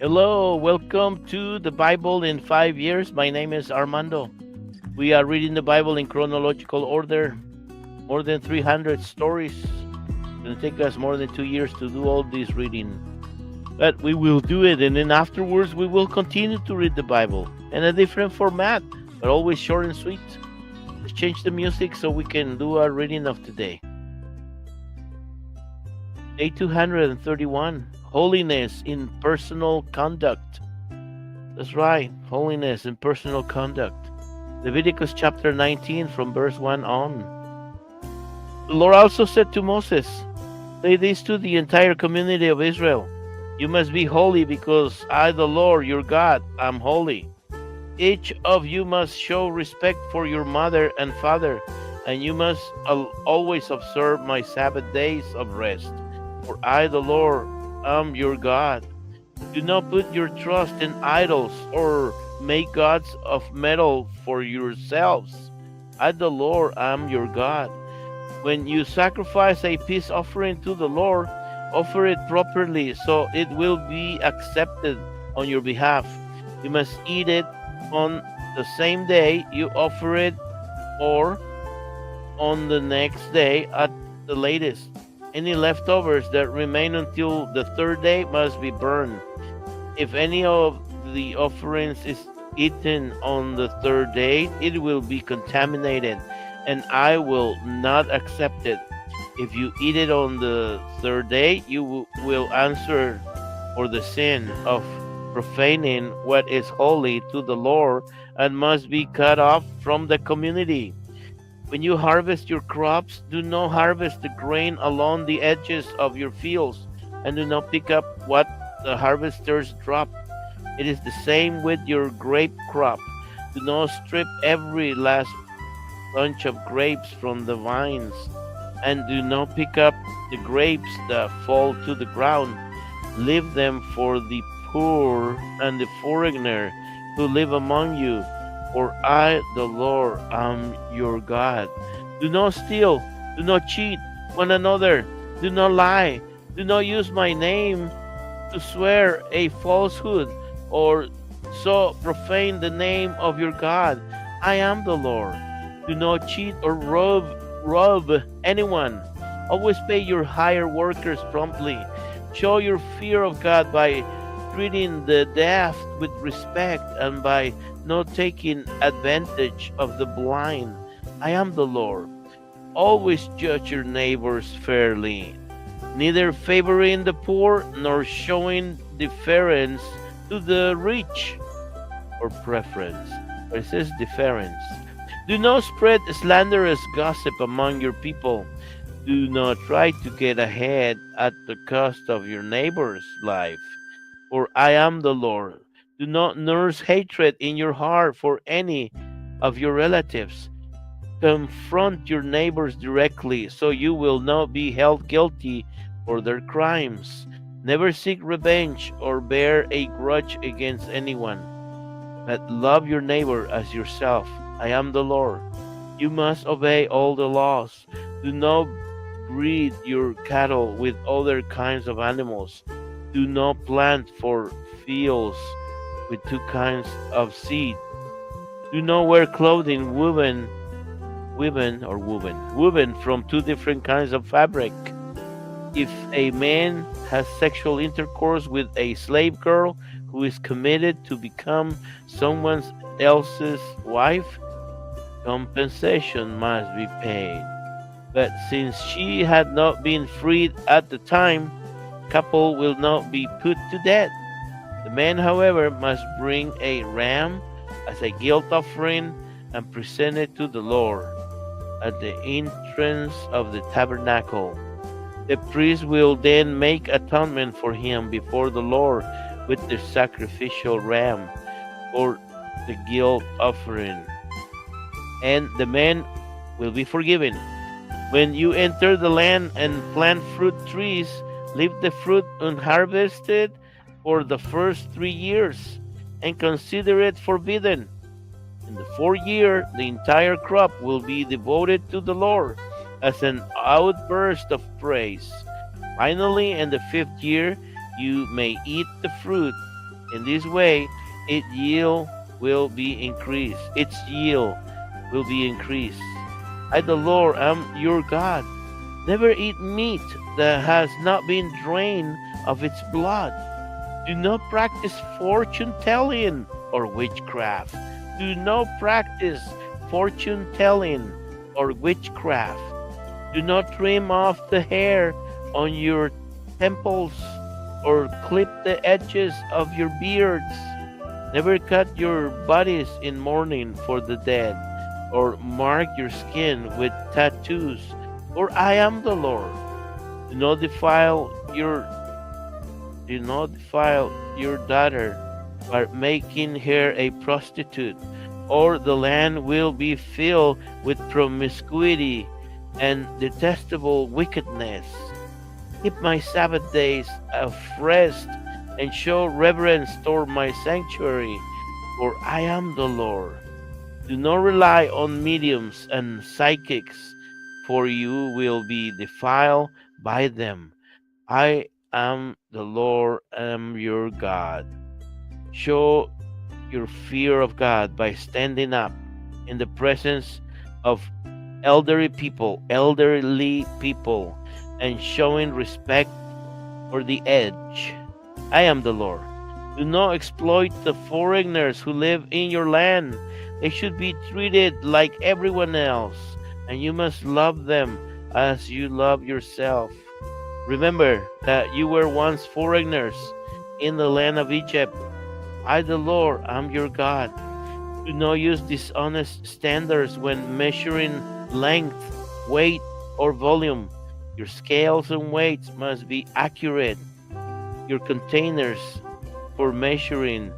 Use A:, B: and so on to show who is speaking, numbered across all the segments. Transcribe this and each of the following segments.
A: Hello, welcome to the Bible in 5 years. My name is Armando. We are reading the Bible in chronological order, more than 300 stories. It's going to take us more than 2 years to do all this reading, but we will do it, and then afterwards we will continue to read the Bible in a different format, but always short and sweet. Let's change the music so we can do our reading of today. Day 231, Holiness in Personal Conduct. That's right, holiness in personal conduct. Leviticus chapter 19 from verse 1 on. The Lord also said to Moses, say this to the entire community of Israel. You must be holy because I, the Lord your God, am holy. Each of you must show respect for your mother and father, and you must always observe my Sabbath days of rest. For I, the Lord, am your God. Do not put your trust in idols or make gods of metal for yourselves. I, the Lord, am your God. When you sacrifice a peace offering to the Lord, offer it properly so it will be accepted on your behalf. You must eat it on the same day you offer it or on the next day at the latest. Any leftovers that remain until the third day must be burned. If any of the offerings is eaten on the third day, it will be contaminated, and I will not accept it. If you eat it on the third day, you will answer for the sin of profaning what is holy to the Lord and must be cut off from the community. When you harvest your crops, do not harvest the grain along the edges of your fields, and do not pick up what the harvesters drop. It is the same with your grape crop. Do not strip every last bunch of grapes from the vines, and do not pick up the grapes that fall to the ground. Leave them for the poor and the foreigner who live among you. For I, the Lord, am your God. Do not steal, do not cheat one another, do not lie, do not use my name to swear a falsehood, or so profane the name of your God. I am the Lord. Do not cheat or rob anyone. Always pay your hired workers promptly. Show your fear of God by treating the deaf with respect and by not taking advantage of the blind. I am the Lord. Always judge your neighbors fairly, neither favoring the poor nor showing deference to the rich or preference. Or it says deference. Do not spread slanderous gossip among your people. Do not try to get ahead at the cost of your neighbor's life. For I am the Lord. Do not nurse hatred in your heart for any of your relatives. Confront your neighbors directly so you will not be held guilty for their crimes. Never seek revenge or bear a grudge against anyone, but love your neighbor as yourself. I am the Lord. You must obey all the laws. Do not breed your cattle with other kinds of animals. Do not plant for fields with two kinds of seed. Do not wear clothing woven from two different kinds of fabric. If a man has sexual intercourse with a slave girl who is committed to become someone else's wife, compensation must be paid. But since she had not been freed at the time, couple will not be put to death. The man, however, must bring a ram as a guilt offering and present it to the Lord at the entrance of the tabernacle. The priest will then make atonement for him before the Lord with the sacrificial ram for the guilt offering, and the man will be forgiven. When you enter the land and plant fruit trees, leave the fruit unharvested for the first 3 years and consider it forbidden. In the fourth year, the entire crop will be devoted to the Lord as an outburst of praise. Finally, in the fifth year, you may eat the fruit In this way, its yield will be increased. Its yield will be increased. I, the Lord, am your God. Never eat meat that has not been drained of its blood. Do not practice fortune telling or witchcraft. Do not practice fortune telling or witchcraft. Do not trim off the hair on your temples or clip the edges of your beards. Never cut your bodies in mourning for the dead, or mark your skin with tattoos, for I am the Lord. Do not defile your daughter by making her a prostitute, or the land will be filled with promiscuity and detestable wickedness. Keep my Sabbath days of rest and show reverence toward my sanctuary, for I am the Lord. Do not rely on mediums and psychics, for you will be defiled by them. I am the Lord, am your God. Show your fear of God by standing up in the presence of elderly people, and showing respect for the edge. I am the Lord. Do not exploit the foreigners who live in your land. They should be treated like everyone else, and you must love them as you love yourself. Remember that you were once foreigners in the land of Egypt. I, the Lord, am your God. Do not use dishonest standards when measuring length, weight, or volume. Your scales and weights must be accurate. Your containers for measuring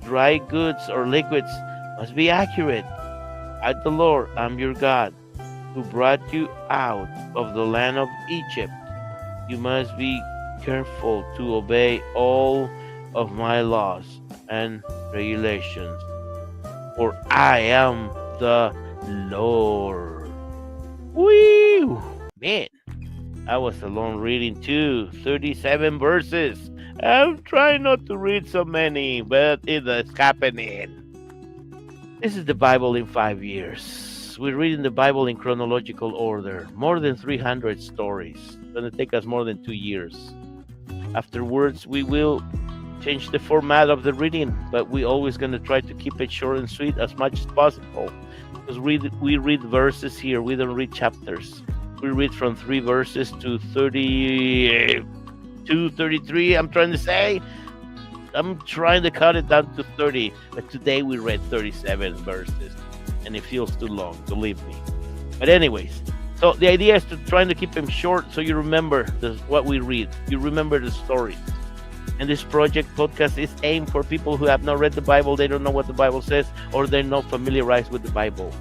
A: dry goods or liquids must be accurate. I, the Lord, am your God, who brought you out of the land of Egypt. You must be careful to obey all of my laws and regulations, for I am the Lord. Woo! Man, I was alone reading too. 37 verses. I'm trying not to read so many, but it is happening. This is the Bible in 5 years. We're reading the Bible in chronological order. More than 300 stories. It's going to take us more than 2 years. Afterwards, we will change the format of the reading, but we're always going to try to keep it short and sweet as much as possible. Because we read verses here. We don't read chapters. We read from 3 verses to 32, 33, I'm trying to say. I'm trying to cut it down to 30, but today we read 37 verses, and it feels too long, believe me. But anyways, so the idea is to trying to keep them short so you remember what we read. You remember the story. And this project podcast is aimed for people who have not read the Bible, they don't know what the Bible says, or they're not familiarized with the Bible.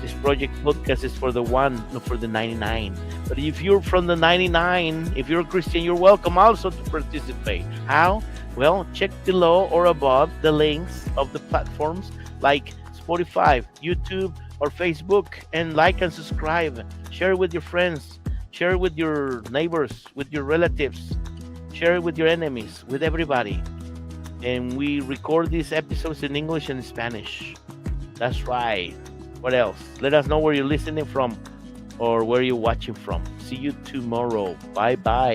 A: This project podcast is for the one, not for the 99. But if you're from the 99, if you're a Christian, you're welcome also to participate. How? Well, check below or above the links of the platforms like Spotify, YouTube, or Facebook, and like and subscribe. Share it with your friends. Share it with your neighbors, with your relatives. Share it with your enemies, with everybody. And we record these episodes in English and Spanish. That's right. What else? Let us know where you're listening from or where you're watching from. See you tomorrow. Bye-bye.